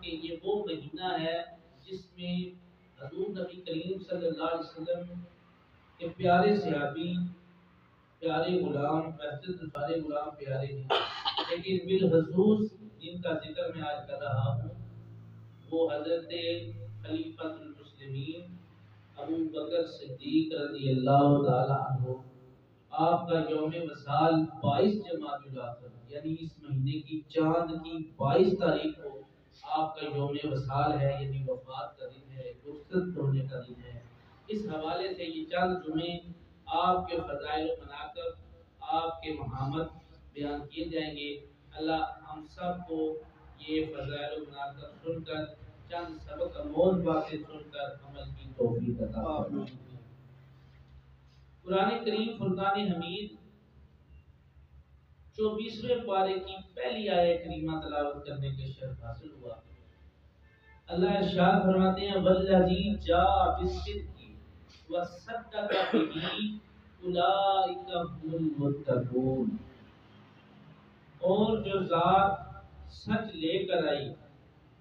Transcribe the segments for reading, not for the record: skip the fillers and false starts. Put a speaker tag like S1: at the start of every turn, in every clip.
S1: کہ یہ وہ مہینہ ہے جس میں حضور نبی کریم صلی اللہ علیہ وسلم کے پیارے صحابی، پیارے غلام، محسوس سارے غلام پیارے ہیں، لیکن بالخصوص جن کا ذکر میں آج کر رہا ہوں وہ حضرت خلیفۃ المسلمین ابو بکر صدیق رضی اللہ تعالی عنہ۔ آپ کا یوم وصال 22 جمادی الاخر یعنی اس مہینے کی چاند کی 22 تاریخ کو آپ کا یوم وصال ہے، یعنی وفات کا دن ہے، رخصت ہونے کا دن ہے۔ اس حوالے سے یہ چند جمعے آپ کے فضائل و مناقب، آپ کے محامد بیان کیے جائیں گے۔ اللہ ہم سب کو یہ فضائل و مناقب سن کر، چند سبق آموز باتیں سن کر عمل کی توفیق عطا فرمائے۔ قرآن کریم فرقان حمید 24ویں پارے کی پہلی آیت کریمہ تلاوت کرنے کے شرف حاصل ہوا۔ اللہ ارشاد فرماتے ہیں والذی جاء بالصدق وصدق بہ اولئک هم المتقون، اور جو ذات سچ لے کر آئی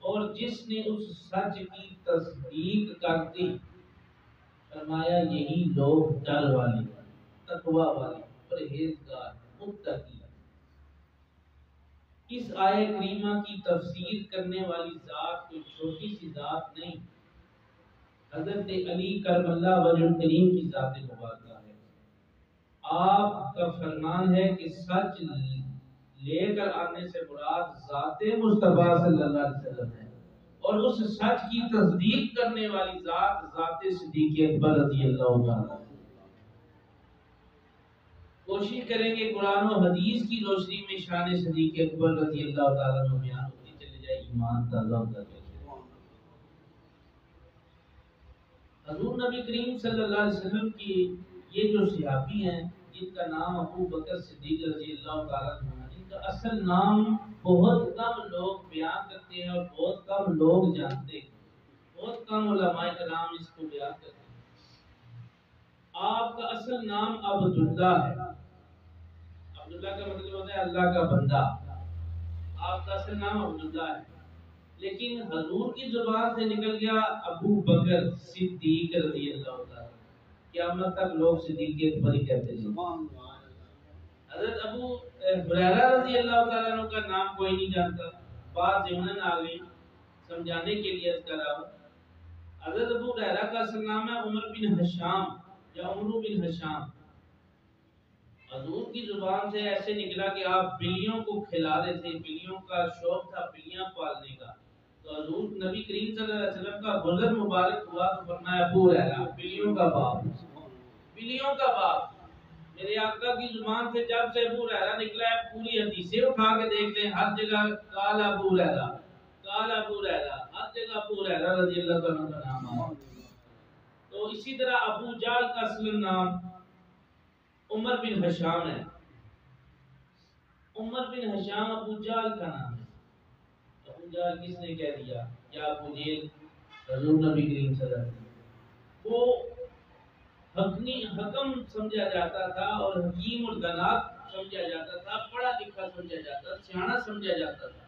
S1: اور جس نے اس سچ کی تصدیق کر دی، فرمایا یہی لوگ ڈر والے، تقوی والے، پرہیزگار، متقی۔ اس آیت کریمہ کی تفسیر کرنے والی ذات کوئی چھوٹی سی ذات نہیں، حضرت علی کرم اللہ وجہ کریم کی ذات مبارکہ ہے۔ آپ کا فرمان ہے کہ سچ لے کر آنے سے مراد ذات مصطفیٰ صلی اللہ علیہ وسلم ہے، اور اس سچ کی تصدیق کرنے والی ذات ذات صدیق اکبر رضی اللہ عنہ۔ کوشش کریں گے قرآن و حدیث کی روشنی میں شان صدیق اکبر رضی اللہ تعالیٰ عنہ بیان ہوتی چلے جائے، ایمان تازہ ہوتا چلے جائے۔ حضور نبی کریم صلی اللہ علیہ وسلم کی یہ جو صحابی ہیں جن کا نام ابو بکر صدیق رضی اللہ تعالیٰ عنہ ہے، جن کا اصل نام بہت کم لوگ بیان کرتے ہیں اور بہت کم لوگ جانتے ہیں، بہت کم علماء کرام اس کو بیان کرتے ہیں۔ آپ کا اصل نام عبداللہ ہے۔ عبداللہ کا مطلب ہوتا ہے اللہ کا بندہ۔ آپ کا اصل نام عبداللہ ہے، لیکن حضور کی زبان سے نکل گیا ابو بکر صدیق رضی اللہ تعالیٰ۔ قیامت تک لوگ صدیق اکبر ہی کہتے ہیں۔ حضرت ابو ہریرہ رضی اللہ تعالیٰ عنہ کا نام کوئی نہیں جانتا، بات ضمن آ گئی، سمجھانے کے لیے اس کا نام۔ حضرت ابو ہریرہ کا اصل نام ہے عمر بن ہشام یا عمرو بن ہشام۔ حضور کی زبان سے ایسے نکلا کہ آپ بلیوں کو کھلا رہے تھے، بلیوں کا شوق تھا بلیاں پالنے کا، تو حضور نبی کریم صلی اللہ علیہ وسلم کا گزر مبارک ہوا تو فرمایا ابو ہریرہ بلیوں کا باپ، بلیوں کا باپ۔ میرے آقا کی زبان سے جب سے ابو ہریرہ نکلا ہے پوری حدیثیں اٹھا کے دیکھ لیں، ہر جگہ قال ابو ہریرہ، قال ابو ہریرہ، ہر جگہ ابو ہریرہ رضی اللہ عنہ کا نام ہے۔ تو اسی طرح ابو جہل کا اصل نام عمر بن ہشام ہے۔ عمر بن ہشام ابو جہل کا نام ہے۔ ابو جہل کس نے کہہ دیا؟ یا ابو جہل حضور نبی کریم صلی اللہ علیہ وسلم وہ حکم سمجھا جاتا تھا اور حکیم الغنات سمجھا جاتا تھا، پڑھا لکھا سمجھا جاتا، سیانا سمجھا جاتا تھا،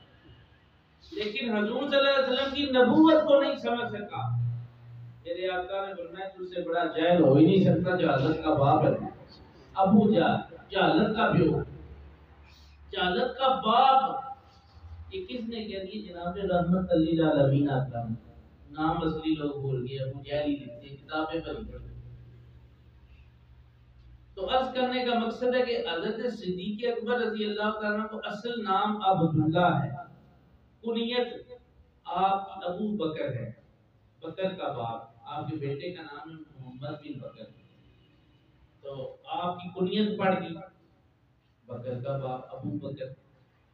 S1: لیکن حضور صلی اللہ علیہ وسلم کی نبوت کو نہیں سمجھ سکا۔ میرے آقا نے فرمایا تجھ سے بڑا جاہل ہو ہی نہیں سکتا، جہالت کا باپ ہے ابو جہل، جہالت کا بیو، جہالت کا باپ۔ یہ کس نے کہہ دی؟ جناب رحمت للعالمین آقا، نام اصلی لوگ بھول گئے، ابو جہل ہی لکھتے، کتابیں بھری۔ تو عرض کرنے کا مقصد ہے کہ حضرت صدیق اکبر رضی اللہ تعالیٰ عنہ کو اصل نام عبداللہ ہے، کنیت آپ ابو بکر ہے، بکر کا باپ۔ آپ کے بیٹے کا نام ہے محمد بن بکر، تو آپ کی کنیت پڑ گئی بکر کا باپ ابو بکر۔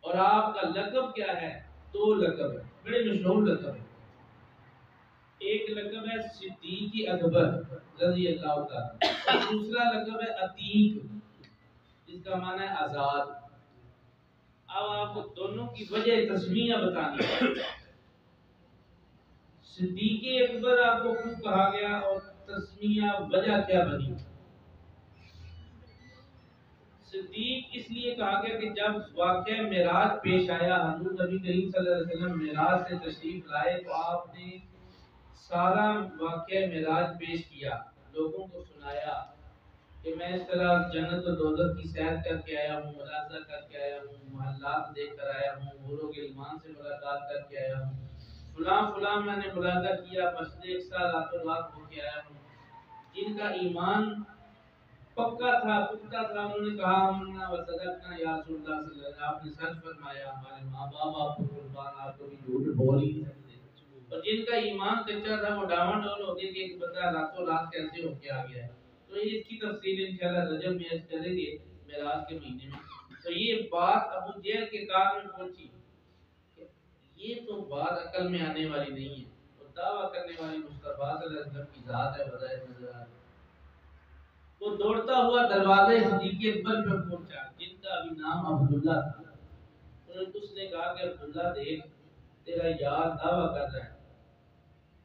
S1: اور آپ کا لقب کیا ہے؟ دو لقب ہے، بڑے مشہور لقب ہے۔ ایک لقب ہے صدیق اکبر رضی اللہ تعالیٰ، دوسرا لقب ہے عتیق، جس کا معنی ہے آزاد۔ اب آپ کو دونوں کی وجہ تسمیہ بتانی ہے۔ صدیق اکبر آپ کو کیوں کہا گیا اور تسمیہ وجہ کیا بنی؟ صدیق اس لیے کہا گیا کہ جب واقعہ معراج پیش آیا، حضور نبی کریم صلی اللہ علیہ وسلم معراج سے تشریف لائے تو آپ نے سارا واقعہ معراج پیش کیا، لوگوں کو سنایا کہ میں اس طرح جنت و دوزخ کی سیر کر کے آیا ہوں، ملاحظہ کر کے آیا ہوں، محلات دیکھ کر آیا ہوں، حور و غلمان سے ملاقات کر کے آیا ہوں، فلاں فلاں میں نے ملاحظہ کیا، مسجد اقصی راتوں رات ہو کے آیا ہوں۔ جن کا ایمان پکا تھا، پختہ تھا، انہوں نے کہا آمنا و صدقنا یا رسول اللہ صلی اللہ علیہ وسلم، آپ نے سچ فرمایا، ہمارے ماں باپ آپ کو قربان، آپ کو بھی جھوٹ بول ہی نہیں سکتے۔ اور جن کا ایمان کچا تھا وہ ڈاواں ڈول ہو گئے کہ ایک بندہ راتوں رات کیسے ہو کے آ گیا ہے۔ تو اس کی تفصیل انشاءاللہ رجب میں اس کریں گے، معراج کے مہینے میں۔ تو یہ بات ابو جہل کے کان میں پہنچی، یہ تو بات عقل میں آنے والی نہیں ہے، وہ دعویٰ کرنے والی مصطفیٰ صلی اللہ علیہ وسلم کی ذات ہے بظاہر نظر آ رہی۔ وہ دوڑتا ہوا دروازے صدیق اکبر پہ پہنچا جن کا ابھی نام عبداللہ تھا۔ اس نے کہا کہ عبداللہ دیکھ، تیرا یار دعویٰ کر رہا ہے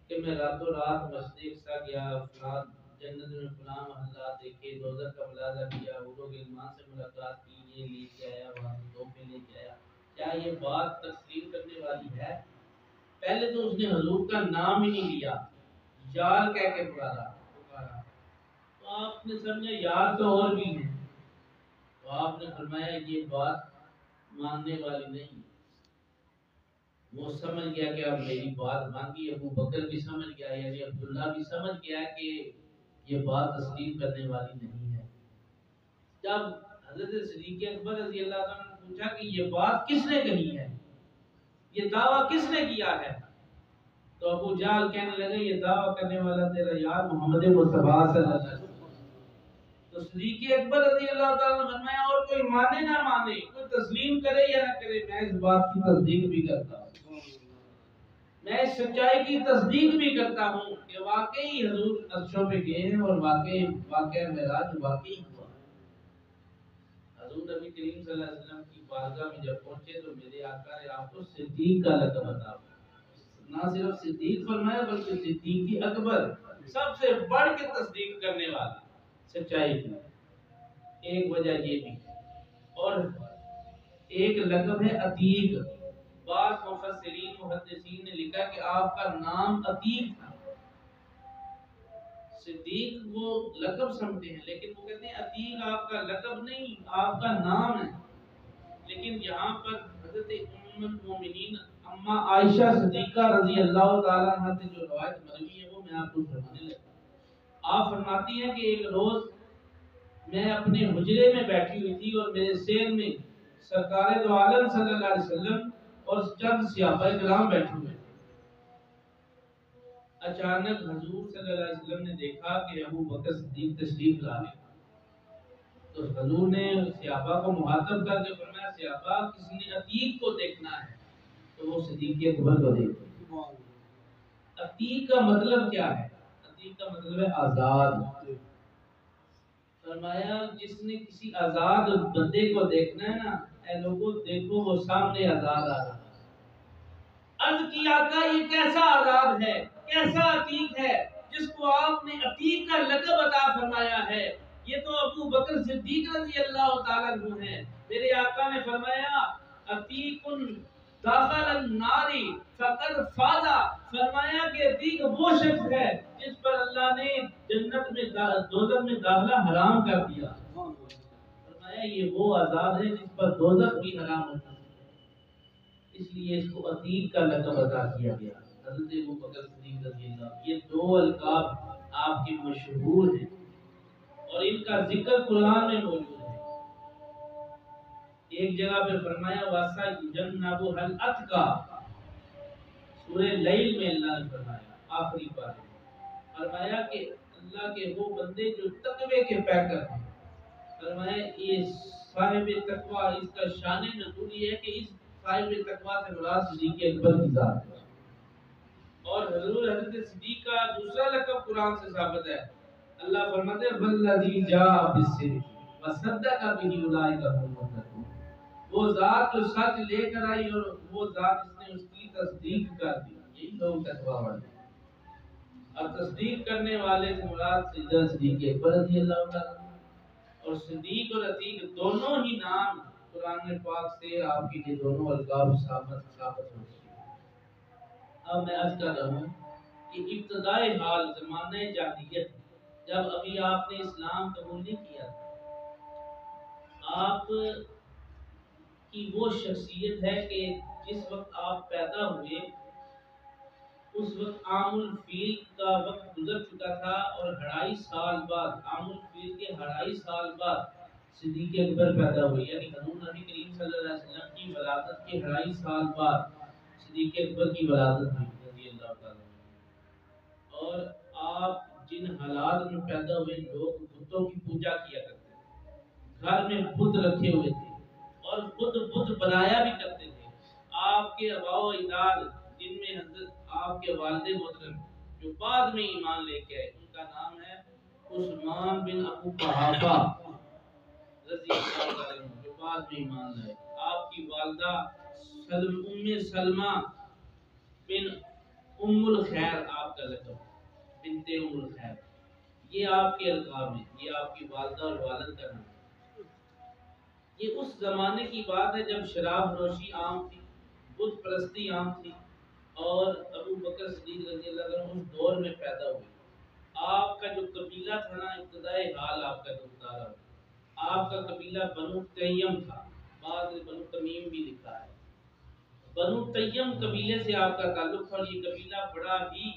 S1: کہ میں راتوں رات مسجد اقصی گیا، فلاں جنت میں فلاں محلات دیکھے، دوزخ کا ملاحظہ کیا، حور و غلمان سے ملاقات کی، یہ لے کے آیا، وہاں سے تحفے لے کے آیا۔ کیا یہ بات تسلیم کرنے والی ہے؟ پہلے تو اس نے حضور کا نام ہی نہیں لیا، یار کہہ کے پکارا۔ تو آپ نے سمجھا یار تو اور بھی ہیں، تو آپ نے فرمایا یہ بات ماننے والی نہیں۔ وہ سمجھ گیا کہ اب میری بات مانگی، ابو بکر بھی سمجھ گیا، یعنی عبداللہ بھی سمجھ گیا کہ یہ بات تسلیم کرنے والی نہیں ہے۔ جب حضرت صدیق اکبر رضی اللہ عنہ نے پوچھا کہ یہ بات کس نے کہی ہے، یہ دعویٰ کس نے کیا ہے، تو ابو جہل کہنے لگے یہ دعویٰ کرنے والا تیرا یار محمد مصطفیٰ صلی اللہ علیہ وسلم۔ تو صدیق اکبر رضی اللہ تعالیٰ نے فرمایا اور کوئی مانے نہ مانے، کوئی تسلیم کرے یا نہ کرے، میں اس بات کی تصدیق بھی کرتا ہوں، میں اس سچائی کی تصدیق بھی کرتا ہوں کہ واقعی حضور عرشوں پہ گئے ہیں اور واقعہ معراج واقعی ہوا۔ حضور نبی کریم صلی اللہ علیہ وسلم کی بارگاہ میں جب پہنچے تو میرے آقا نے آپ کو صدیق کا لقب عطا فرمایا، نہ صرف صدیق فرمایا بلکہ صدیق اکبر، سب سے بڑھ کے تصدیق کرنے والا سچائی کی۔ ایک وجہ یہ بھی، اور ایک لقب ہے عتیق۔ بعض مفسرین محدثین نے لکھا کہ آپ کا نام عتیق تھا۔ صدیق وہ لقب سمجھتے ہیں لیکن وہ کہتے ہیں عتیق آپ کا لقب نہیں، آپ کا نام ہے۔ لیکن یہاں پر حضرت ام المومنین اما عائشہ صدیقہ رضی اللہ تعالیٰ عنہ سے جو روایت مروی ہے وہ میں آپ کو سنانے لگا۔ آپ فرماتی ہیں کہ ایک روز میں اپنے حجرے میں بیٹھی ہوئی تھی اور میرے سیر میں سرکار دو عالم صلی اللہ علیہ وسلم اور چند صحابہ کرام بیٹھے ہوئے تھے۔ اچانک حضور صلی اللہ علیہ وسلم نے دیکھا کہ ابو بکر صدیق تشریف لا رہے ہیں، تو حضور نے صحابہ کو مخاطب کر کے فرمایا صحابہ کسی نے عتیق کو دیکھنا ہے تو وہ صدیق اکبر کو دیکھو۔ عتیق کا مطلب کیا ہے؟ عتیق کا مطلب ہے آزاد۔ فرمایا جس نے کسی آزاد بندے کو دیکھنا ہے نا، اے لوگوں دیکھو وہ سامنے آزاد آ رہا ہے۔ عرض کی آقا یہ کیسا آزاد ہے، کیسا عتیق ہے جس کو آپ نے عتیق کا لقب عطا فرمایا ہے؟ یہ تو ابو بکر صدیق رضی اللہ تعالیٰ عنہ ہے۔ میرے آقا نے فرمایا عتیق داخل النار فقد فاز، فرمایا کہ عتیق وہ شخص ہے جس پر اللہ نے جنت میں دوزخ میں داخلہ حرام کر دیا۔ فرمایا یہ وہ آزاد ہے جس پر دوزخ بھی حرام ہوتا ہے، اس لیے اس کو عتیق کا لقب عطا کیا گیا۔ حضرت ابو بکر صدیق رضی اللہ، یہ دو القاب آپ کے مشہور ہیں اور ان کا ذکر قرآن میں موجود ہے۔ ایک جگہ پہ فرمایا واسا جنبو حل اتقا، سورہ لیل میں اللہ نے فرمایا آخری بات فرمایا کہ اللہ کے وہ بندے جو تقوی کے پیکر ہیں، فرمایا یہ صاحب تقوی، اس کا شان نزول یہ ہے کہ اس صاحب تقوی سے مراد صدیق اکبر کی ذات ہے۔ اور حضور حضرت صدیق کا دوسرا لقب قرآن سے ثابت ہے، اللہ فرماتے ہیں والذی جاء بالصدق وصدق به اولئک هم المتقون، وہ ذات جو سچ لے کر آئی اور وہ ذات جس نے اس کی تصدیق کر دی، یہی لوگ تقوی والے۔ اور تصدیق کرنے والے سے مراد سیدنا صدیق اکبر رضی اللہ تعالیٰ عنہ۔ اور صدیق اور عتیق دونوں ہی نام قرآن پاک سے آپ کے لیے دونوں القاب ثابت ہوتے ہیں۔ اب میں عرض کر رہا ہوں کہ ابتدائی حال زمانہ جاہلیت جب ابھی آپ نے اسلام قبول نہیں کیا، آپ کی وہ شخصیت ہے کہ جس وقت آپ پیدا ہوئے اس وقت عام الفیل کا وقت گزر چکا تھا، اور 2.5 سال بعد عام الفیل کے 2.5 سال بعد صدیق اکبر پیدا ہوئے، یعنی حضور نبی کریم صلی اللہ علیہ وسلم کی ولادت کے 2.5 سال بعد صدیق اکبر کی ولادت ہوئی رضی اللہ تعالیٰ عنہ۔ اور آپ جن حالات میں پیدا ہوئے، لوگ بتوں کی پوجا کیا کرتے تھے، گھر میں بت رکھے ہوئے تھے اور خود بت بنایا بھی کرتے تھے۔ آپ کے آباء و اجداد جن میں حضرت آپ کے والد محترم جو بعد میں ایمان لے کے آئے، ان کا نام ہے عثمان بن ابو قحافہ رضی اللہ عنہ، جو بعد میں ایمان لائے۔ آپ کی والدہ ام سلمہ بن ام الخیر، آپ کا لقب بنت ام الخیر، یہ آپ کے القاب ہیں، یہ آپ کی والدہ اور والد کا نام ہے۔ یہ اس زمانے کی بات ہے جب شراب نوشی عام تھی، بت پرستی عام تھی، اور ابو بکر صدیق رضی اللہ عنہ اس دور میں پیدا ہوئے۔ آپ کا جو قبیلہ تھا نا، ابتدائی حال آپ کا جو بتا رہا ہوں، آپ کا قبیلہ بنو تیم تھا، بعد میں بنو تمیم بھی لکھا ہے۔ بنو تیم قبیلے سے آپ کا تعلق تھا، اور یہ قبیلہ بڑا ہی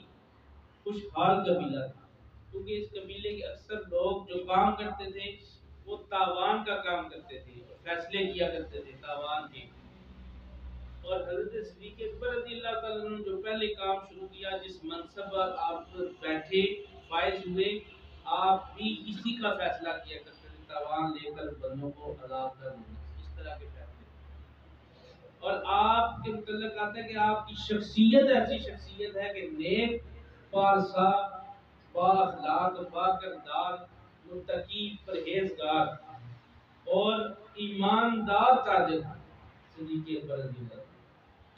S1: خوشحال قبیلہ تھا، کیونکہ اس قبیلے کے اکثر لوگ جو کام کرتے تھے وہ تاوان کا کام کرتے تھے، فیصلے کیا کرتے تھے تاوان کے۔ اور حضرت صدیق اکبر رضی اللہ تعالیٰ عنہ جو پہلے کام شروع کیا، جس منصب پر آپ بیٹھے فائز ہوئے، آپ بھی اسی کا فیصلہ کیا کرتے تھے، تاوان لے کر بندوں کو عذاب کر دینا، اس طرح کے فیصلے۔ اور آپ کے متعلق آتا ہے کہ آپ کی شخصیت ایسی شخصیت ہے کہ نیک، پارسا، با اخلاق، با کردار، متقی، پرہیزگار اور ایماندار تاجر صدیق اکبر رضی اللہ عنہ۔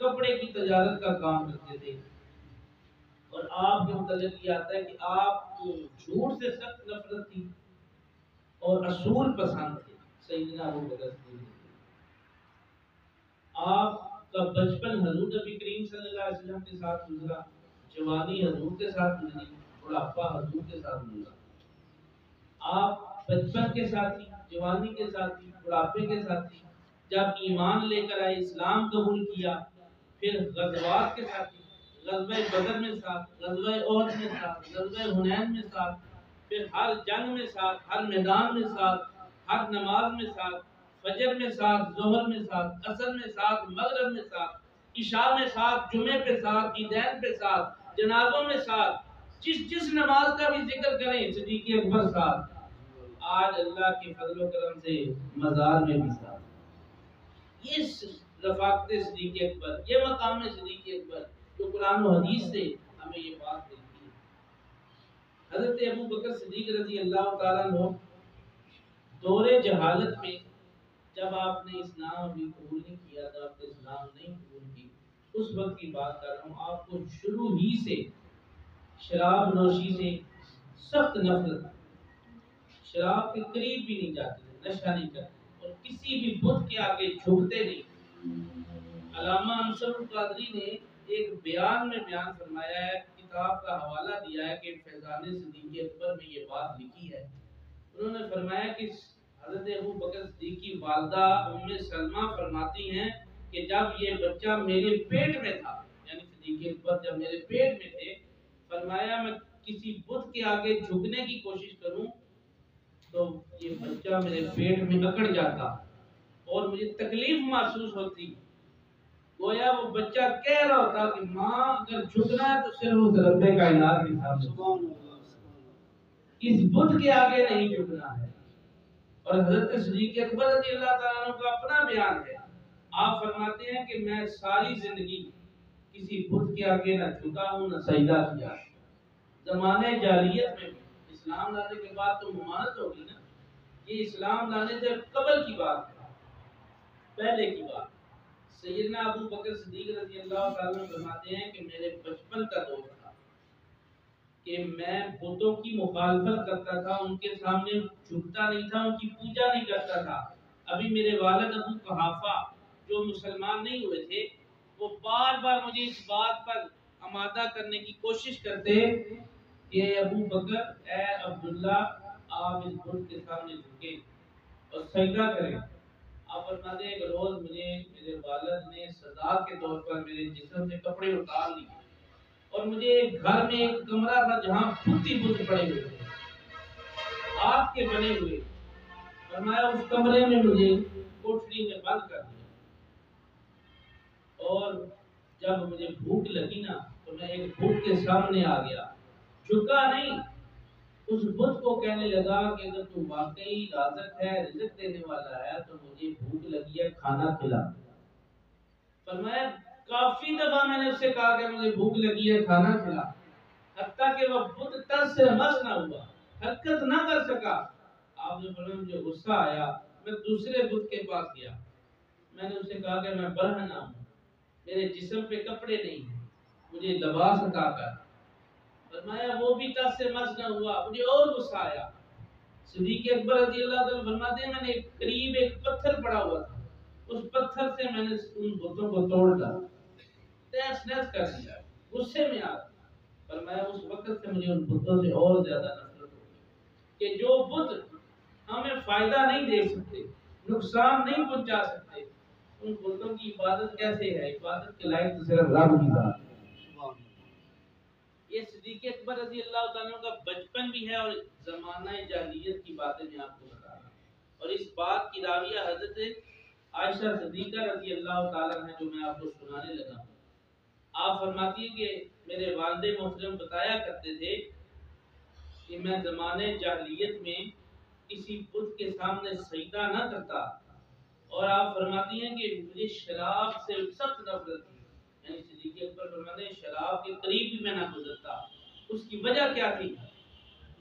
S1: کپڑے کی تجارت کا کام کرتے تھے، اور آپ کے متعلق یہ آتا ہے کہ آپ کو جھوٹ سے سخت نفرت تھی اور اصول پسند تھے سیدنا ابو بکر صدیق۔ آپ کا بچپن حضور نبی کریم صلی اللہ علیہ وسلم کے ساتھ گزرا، جوانی حضور کے ساتھ گزری، بڑھاپا حضور کے ساتھ گزرا۔ آپ بچپن کے ساتھی، جوانی کے ساتھی، بڑھاپے کے ساتھی، جب ایمان لے کر آئے، اسلام قبول کیا، پھر غزوات کے ساتھی، غزوہ بدر میں ساتھ، غزوہ احد میں ساتھ، غزوہ حنین میں ساتھ، پھر ہر جنگ میں ساتھ، ہر میدان میں ساتھ، ہر نماز میں ساتھ، فجر میں ساتھ، ظہر میں ساتھ، عصر میں ساتھ، مغرب میں ساتھ، عشاء میں ساتھ، جمعے پہ ساتھ، عیدین پہ ساتھ، جنازوں میں ساتھ، جس نماز کا بھی ذکر کریں صدیق اکبر ساتھ۔ آج اللہ کے فضل و کرم سے مزار میں بھی ساتھ۔ یہ رفاقت صدیق اکبر، یہ مقام صدیق اکبر جو قرآن و حدیث سے ہمیں یہ بات ملتی ہے۔ حضرت ابو بکر صدیق رضی اللہ تعالیٰ عنہ دور جہالت میں، جب آپ نے اسلام ابھی قبول نہیں کیا تھا، آپ نے اسلام نہیں قبول کی، اس وقت کی بات کر رہا ہوں، آپ کو شروع ہی سے شراب نوشی سے سخت نفرت، شراب کے قریب بھی نہیں جاتے تھے، نشہ نہیں کرتے، اور کسی بھی بت کے آگے جھکتے نہیں۔ علامہ انصر القادری نے ایک بیان میں بیان فرمایا ہے، کتاب کا حوالہ دیا ہے کہ فیضان صدیق اکبر میں یہ بات لکھی ہے۔ انہوں نے فرمایا کہ حضرت ابو بکر صدیق کی والدہ ام سلمہ فرماتی ہیں کہ جب یہ بچہ میرے پیٹ میں تھا، یعنی صدیق اکبر جب میرے پیٹ میں تھے، فرمایا میں کسی بت کے آگے جھکنے کی کوشش کروں تو یہ بچہ میرے پیٹ میں اکڑ جاتا اور مجھے تکلیف محسوس ہوتی، گویا وہ بچہ کہہ رہا ہوتا کہ ماں اگر جھکنا ہے تو صرف اس رب کائنات کے سامنے، اس بت کے آگے نہیں جھکنا ہے۔ اور حضرت صدیق اکبر رضی اللہ تعالیٰ عنہ کا اپنا بیان ہے، آپ فرماتے ہیں کہ میں ساری زندگی کسی بت کے آگے نہ جھکا ہوں نہ سجدہ کیا۔ زمانے جاہلیت میں، اسلام لانے کے بعد تو ممانعت ہوگی نا، یہ اسلام لانے سے قبل کی بات ہے، پہلے کی بات۔ سیدنا ابو بکر صدیق رضی اللہ تعالیٰ عنہ فرماتے ہیں کہ میرے بچپن کا دور تھا کہ کہ میں بتوں کی مخالفت کرتا تھا، ان کے سامنے جھکتا نہیں تھا، ان کی پوجا نہیں کرتا تھا۔ ابھی میرے والد ابو قحافہ جو مسلمان نہیں ہوئے تھے، وہ بار بار مجھے اس بات پر آمادہ کرنے کی کوشش کرتے کہ ابو بکر، اے عبداللہ، آپ اس بت کے سامنے جھکیں اور سجدہ کریں۔ آپ فرماتے ہیں کہ روز مجھے میرے والد نے سزا کے طور پر میرے جسم سے کپڑے اتار لیے، اور مجھے گھر میں ایک کمرہ تھا جہاں بت ہی بت پڑے ہوئے تھے، ہاتھ کے بنے ہوئے۔ فرمایا اس کمرے میں مجھے کوٹھری میں بند کر دیا، اور جب مجھے بھوک لگی نا تو میں ایک بت کے سامنے آ گیا، جھکا نہیں، اس بت کو کہنے لگا کہ اگر تو واقعی رازق ہے، رزق دینے والا ہے، تو مجھے بھوک لگی ہے، کھانا کھلا۔ فرمایا کافی دفعہ میں نے اس سے کہا کہ مجھے بھوک لگی ہے، کھانا کھلا، حتیٰ کہ وہ بت ترس سے مس نہ ہوا، حرکت نہ کر سکا۔ آپ نے فرمایا مجھے غصہ آیا، میں دوسرے بت کے پاس گیا، میں نے اسے کہا کہ میں برہنہ ہوں، میرے جسم پہ کپڑے نہیں ہیں، مجھے لباس عطا کر۔ فرمایا وہ بھی ترس سے مس نہ ہوا، مجھے اور غصہ آیا۔ صدیق اکبر رضی اللہ تعالیٰ فرماتے ہیں میں نے قریب ایک پتھر پڑا ہوا تھا، اس پتھر سے میں نے ان بتوں کو توڑ ڈالا، تہس نہس کر دیا، غصے میں آ گیا۔ فرمایا اس وقت سے مجھے ان بتوں سے اور زیادہ نفرت ہو گئی کہ جو بت ہمیں فائدہ نہیں دے سکتے، نقصان نہیں پہنچا سکتے، ان بتوں کی عبادت کیسے ہے؟ عبادت کے لائق تو صرف رب کی ذات ہے۔ یہ صدیق اکبر رضی اللہ تعالیٰ کا بچپن بھی ہے، اور زمانہ جاہلیت کی باتیں میں آپ کو بتا رہا ہوں، اور اس بات کی راویہ حضرت عائشہ صدیقہ رضی اللہ تعالیٰ ہے، جو میں آپ کو سنانے لگا ہوں۔ آپ فرماتی ہیں کہ میرے والد محترم بتایا کرتے تھے کہ میں زمانے جاہلیت میں کسی بت کے سامنے سجدہ نہ کرتا، اور آپ فرماتی ہیں کہ مجھے شراب سے سخت نفرت تھی، یعنی صدیق اکبر فرماتے ہیں شراب کے قریب بھی میں نہ گزرتا۔ اس کی وجہ کیا تھی؟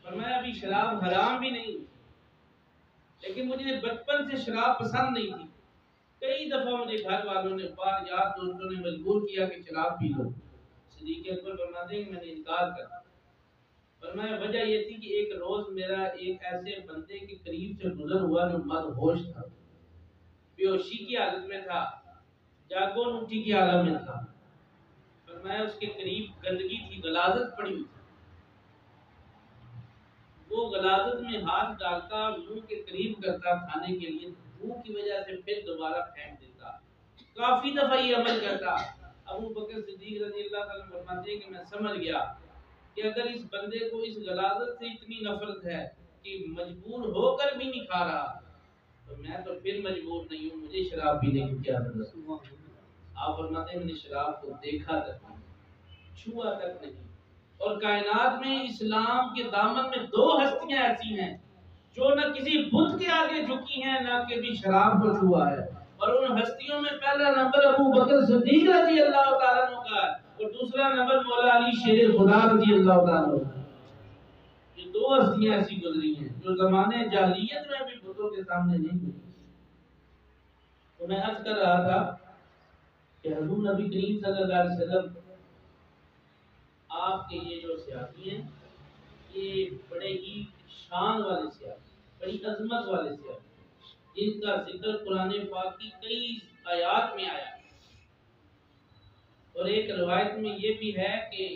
S1: فرمایا ابھی شراب حرام بھی نہیں ہوئی، لیکن مجھے بچپن سے شراب پسند نہیں تھی۔ کئی دفعہ مجھے گھر والوں نے، بار یار دوستوں نے مجبور کیا کہ شراب پی لو۔ صدیق اکبر فرماتے ہیں کہ میں نے انکار کر دیا۔ فرمایا وجہ یہ تھی کہ ایک روز میرا ایک ایسے بندے کے قریب سے گزر ہوا جو مدہوش تھا، بے ہوشی کی حالت میں تھا، جاگون اٹھی کی حالت میں تھا۔ فرمایا اس کے قریب گندگی تھی، غلاظت پڑی ہوئی تھی، وہ غلاظت میں ہاتھ ڈالتا، منہ کے قریب کرتا کھانے کے لیے، بھوک کی وجہ سے پھر دوبارہ پھینک دیتا، کافی دفعہ یہ عمل کرتا۔ ابو بکر صدیق رضی اللہ تعالیٰ فرماتے ہیں کہ میں سمجھ گیا کہ اگر اس بندے کو اس غلاظت سے اتنی نفرت ہے کہ مجبور ہو کر بھی نہیں کھا رہا، تو میں تو پھر مجبور نہیں ہوں، مجھے شراب پینے کی کیا ضرورت۔ آپ فرماتے ہیں میں نے شراب کو دیکھا تک نہیں، چھوا تک نہیں، اور کائنات میں اسلام کے دامن میں دو ہستیاں ایسی ہیں جو نہ کسی بت کے آگے جھکی ہیں، نہ کبھی شراب کو چھوا ہے، اور ان ہستیوں میں پہلا نمبر ابو بکر صدیق رضی اللہ تعالیٰ عنہ کا ہے، اور دوسرا نمبر مولا علی شیر خدا رضی اللہ تعالیٰ عنہ۔ یہ دو ہستیاں ایسی گزری ہیں جو زمانے جاہلیت میں بھی بتوں کے سامنے نہیں گزری۔ تو میں عرض کر رہا تھا کہ حضور نبی کریم صلی اللہ علیہ وسلم، آپ کے یہ جو سیاسی ہیں، یہ بڑے ہی شان والے سیاسی، بڑی عظمت والے سیاسی، جن کا ذکر قرآن پاک کی کئی آیات میں آیا، اور ایک روایت میں یہ بھی ہے کہ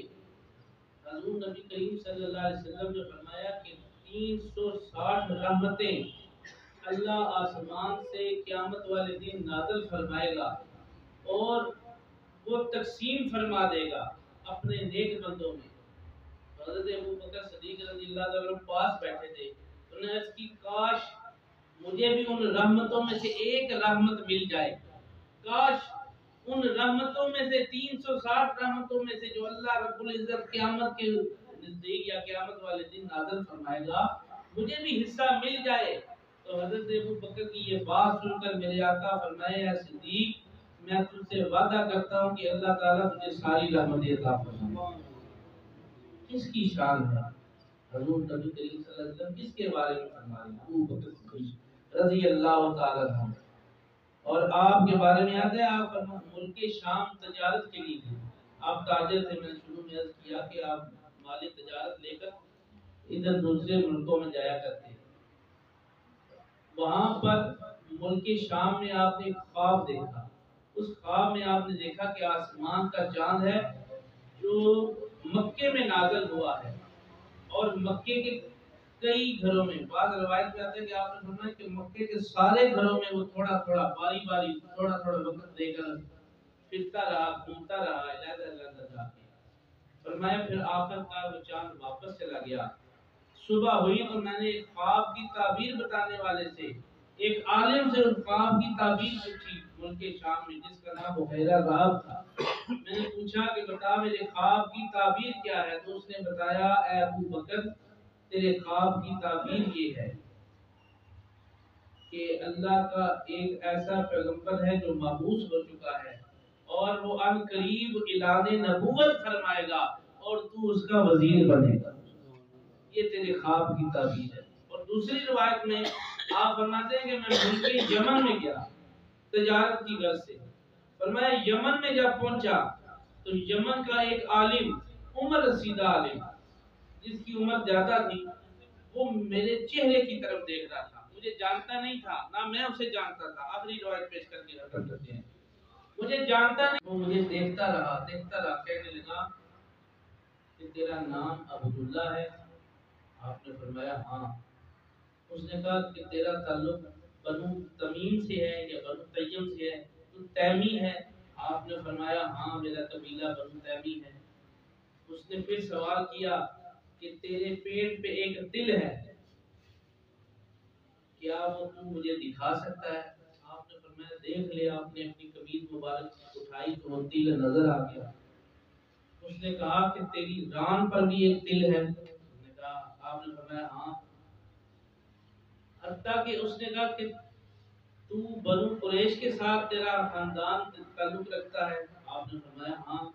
S1: حضور نبی کریم صلی اللہ علیہ وسلم نے فرمایا کہ 360 رحمتیں اللہ آسمان سے قیامت والے دن نازل فرمائے گا، اور وہ تقسیم فرما دے گا اپنے نیک بندوں میں۔ حضرت ابو بکر صدیق رضی اللہ عنہ پاس بیٹھے تھے، انہوں نے عرض کی کاش مجھے بھی ان رحمتوں میں سے ایک رحمت مل جائے، کاش ان رحمتوں میں سے 360 رحمتوں میں سے جو اللہ رب العزت قیامت کے نزدیک یا قیامت والے دن نازل فرمائے گا، مجھے بھی حصہ مل جائے۔ تو حضرت ابو بکر کی یہ بات سن کر میرے آقا فرمائے اے صدیق، میں تجھ سے وعدہ کرتا ہوں کہ اللہ تعالیٰ تجھے ساری رحمتیں عطا فرمائے۔ کس کی شان ہے؟ حضور نبی کریم صلی اللہ علیہ وسلم کس کے بارے میں فرما رہے ہیں؟ ابو بکر صدیق رضی اللہ تعالیٰ عنہ۔ اور آپ کے بارے میں آتا ہے آپ ملک شام تجارت کے لیے گئے، آپ تاجر تھے، میں نے شروع میں عرض کیا کہ آپ مالی تجارت لے کر ادھر دوسرے ملکوں میں جایا کرتے ہیں۔ وہاں پر ملک شام میں آپ نے خواب دیکھا، اس خواب میں آپ نے دیکھا کہ آسمان کا چاند ہے جو مکے میں نازل ہوا ہے، اور مکے کے کئی گھروں میں، بعض روایت میں آتا ہے کہ آپ نے فرمایا کہ مکے کے سارے گھروں میں وہ تھوڑا تھوڑا باری باری تھوڑا تھوڑا وقت دے کر پھرتا رہا، گھومتا رہا، علیحدہ جا کے۔ فرمایا پھر آخر کار وہ چاند واپس چلا گیا۔ صبح ہوئی تو میں نے ایک خواب کی تعبیر بتانے والے سے، ایک عالم سے اس خواب کی تعبیر پوچھی ملک شام میں، جس کا نام بحیرہ غاب تھا۔ میں نے پوچھا کہ بتا میرے خواب کی تعبیر کیا ہے، تو اس نے بتایا اے ابو بکر تیرے خواب کی تعبیر یہ ہے کہ اللہ کا ایک ایسا پیغمبر ہے جو مبعوث ہو چکا ہے، اور وہ ان قریب اعلان نبوت فرمائے گا اور تو اس کا وزیر بنے گا۔ یہ تیرے خواب کی تعبیر ہے۔ اور دوسری روایت میں آپ فرماتے ہیں کہ میں ملک یمن میں گیا تجارت کی غرض سے۔ فرمایا یمن میں جب پہنچا تو یمن کا ایک عالم، عمر رسیدہ عالم جس کی عمر زیادہ تھی، وہ میرے چہرے کی طرف دیکھ رہا تھا، مجھے جانتا نہیں تھا، نہ میں اسے جانتا تھا۔ آخری روایت پیش کر کے ختم کرتے ہیں۔ مجھے جانتا نہیں، وہ مجھے دیکھتا رہا، کہنے لگا کہ تیرا نام عبداللہ ہے؟ آپ نے فرمایا ہاں۔ اس نے کہا کہ تیرا تعلق بنو تمیم سے ہے یا بنو تیم سے ہے، تو تیمی ہے؟ آپ نے فرمایا ہاں میرا قبیلہ بنو تیمی ہے۔ اس نے پھر سوال کیا کہ تیرے پیٹ پہ ایک تل ہے، کیا وہ تو مجھے دکھا سکتا ہے؟ آپ نے فرمایا دیکھ لے۔ آپ نے اپنی قمیض مبارک اٹھائی تو وہ تل نظر آ گیا۔ اس نے کہا کہ تیری ران پر بھی ایک تل ہے؟ آپ نے فرمایا ہاں۔ حتیٰ کہ اس نے کہا کہ تو بنو قریش کے ساتھ تیرا خاندان تعلق رکھتا ہے؟ آپ نے فرمایا ہاں۔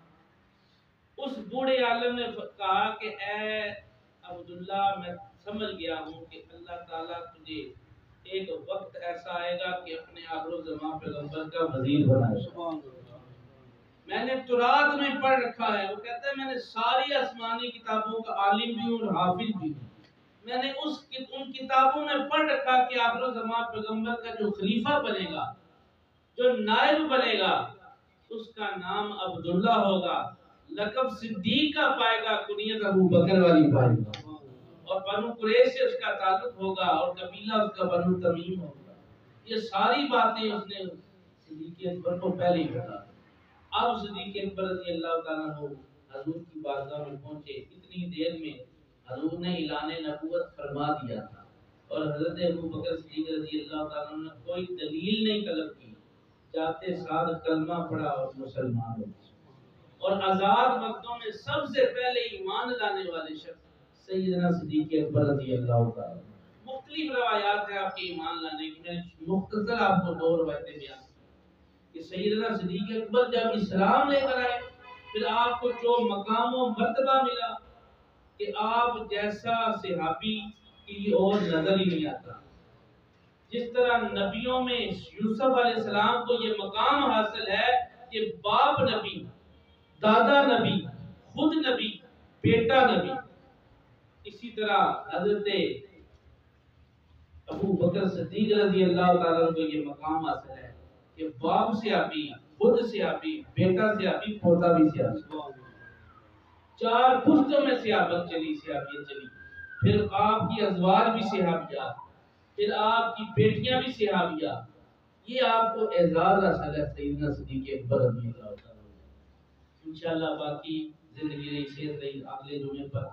S1: اس بوڑھے عالم نے کہا کہ اے عبداللہ میں سمجھ گیا ہوں کہ اللہ تعالیٰ تجھے ایک وقت ایسا آئے گا کہ اپنے آخر الزمان پیغمبر کا وزیر بنائے گا۔ میں نے تورات میں پڑھ رکھا ہے، وہ کہتا ہے میں نے ساری آسمانی کتابوں کا عالم بھی ہوں اور حافظ بھی ہوں۔ میں نے ان کتابوں میں پڑھ رکھا کہ آخر الزمان پیغمبر کا جو خلیفہ بنے گا، جو نائب بنے گا، اس کا نام عبداللہ ہوگا، لقب صدیق کا پائے گا، کنیت ابو بکر والی پائے گا، اور بنو قریش سے اس کا تعلق ہوگا اور قبیلہ اس کا بنو تمیم ہوگا۔ یہ ساری باتیں اس نے صدیق اکبر کو پہلے ہی بتا دی۔ اب صدیق اکبر رضی اللہ تعالیٰ عنہ حضور کی بارگاہ میں پہنچے، اتنی دیر میں حضور نے اعلان نبوت فرما دیا تھا، اور حضرت ابو بکر صدیق رضی اللہ تعالیٰ عنہ نے کوئی دلیل نہیں طلب کی، جاتے ساتھ کلمہ پڑھا اور مسلمان ہو گئے۔ اور آزاد مردوں میں سب سے پہلے ایمان لانے والے شخص سیدنا صدیق اکبر رضی اللہ تعالیٰ عنہ۔ مختلف روایات ہیں آپ کے ایمان لانے کی، میں مختصر آپ کو دو روایتیں بیان کہ سیدنا صدیق اکبر جب اسلام لے کر آئے، پھر آپ کو جو مقام و مرتبہ ملا کہ آپ جیسا صحابی کی اور نظر ہی نہیں آتا۔ جس طرح نبیوں میں یوسف علیہ السلام کو یہ مقام حاصل ہے کہ باپ نبی، دادا نبی، خود نبی، بیٹا نبی، اسی طرح حضرت ابو بکر صدیق رضی اللہ تعالیٰ کو یہ مقام حاصل ہے کہ باپ سے آبی، خود سے آبی، بیٹا سے آبی، پوتا بھی سے آبی، چار پشتوں میں صحابت چلی، صحابیت چلی۔ پھر آپ کی ازواج بھی صحابیات، پھر آپ کی بیٹیاں بھی صحابیات۔ یہ آپ کو اعزاز حاصل ہے سیدنا صدیق اکبر رضی اللہ تعالیٰ۔ انشاءاللہ باقی زندگی رہی صحت رہی، اگلے جمعے پر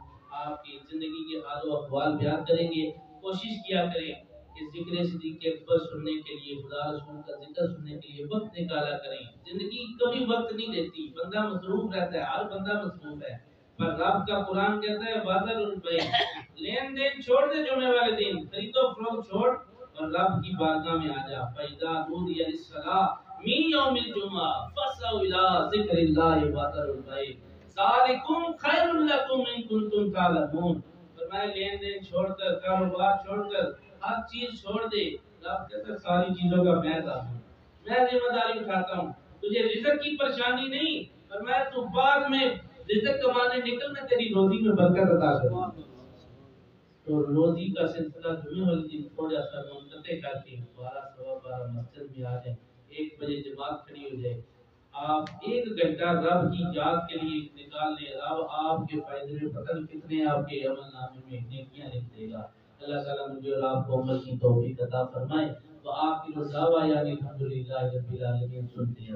S1: آپ کی زندگی کے حال و احوال بیان کریں گے۔ کوشش کیا کریں کہ ذکر صدیق اکبر سننے کے لیے، خدا رسول کا ذکر سننے کے لیے وقت نکالا کریں۔ زندگی کبھی وقت نہیں دیتی، بندہ مصروف رہتا ہے، ہر بندہ مصروف ہے، پر رب کا قرآن کہتا ہے وَذَرُ الْبَيْعَ، لین دین چھوڑ دے جمعے والے دن، خرید و فروخت چھوڑ اور رب کی بارگاہ میں آ جا۔ فَإِذَا نُودِيَ لِلصَّلَاةِ مِن يَوْمِ الْجُمْعَةِ فَاسْعَوْا إِلَىٰ ذِكْرِ اللَّهِ وَذَرُوا الْبَيْعَ ذَلِكُمْ خَيْرٌ لَكُمْ إِن كُنتُمْ تَعْلَمُونَ۔ فرمایا لین دین چھوڑ کر، کاروبار چھوڑ کر، ہر چیز چھوڑ دے۔ رب کہتا ہے ساری چیزوں کا میں ذمہ ہوں، میں ذمہ داری اٹھاتا ہوں، تجھے رزق کی پریشانی نہیں۔ فرمایا تو بعد میں رزق کمانے نکل میں تیری روزی میں برکت عطا کروں. تو روزی کا سلسلہ جمعے والے دن تھوڑا سا منقطع کر کے 12 سوا 12 مسجد میں آ جائیں. 1 بجے جماعت کھڑی ہو جائے. آپ 1 گھنٹہ رب کی یاد کے لیے نکال لیں. رب آپ کے فائدے میں پتہ نہیں کتنے آپ کے عمل نامے میں نیکیاں لکھ دے گا. اللہ تعالیٰ مجھے اور آپ کو عمل کی توفیق عطا فرمائے. تو آپ کی دعوا یعنی الحمدللہ رب العالمین سنتے ہیں.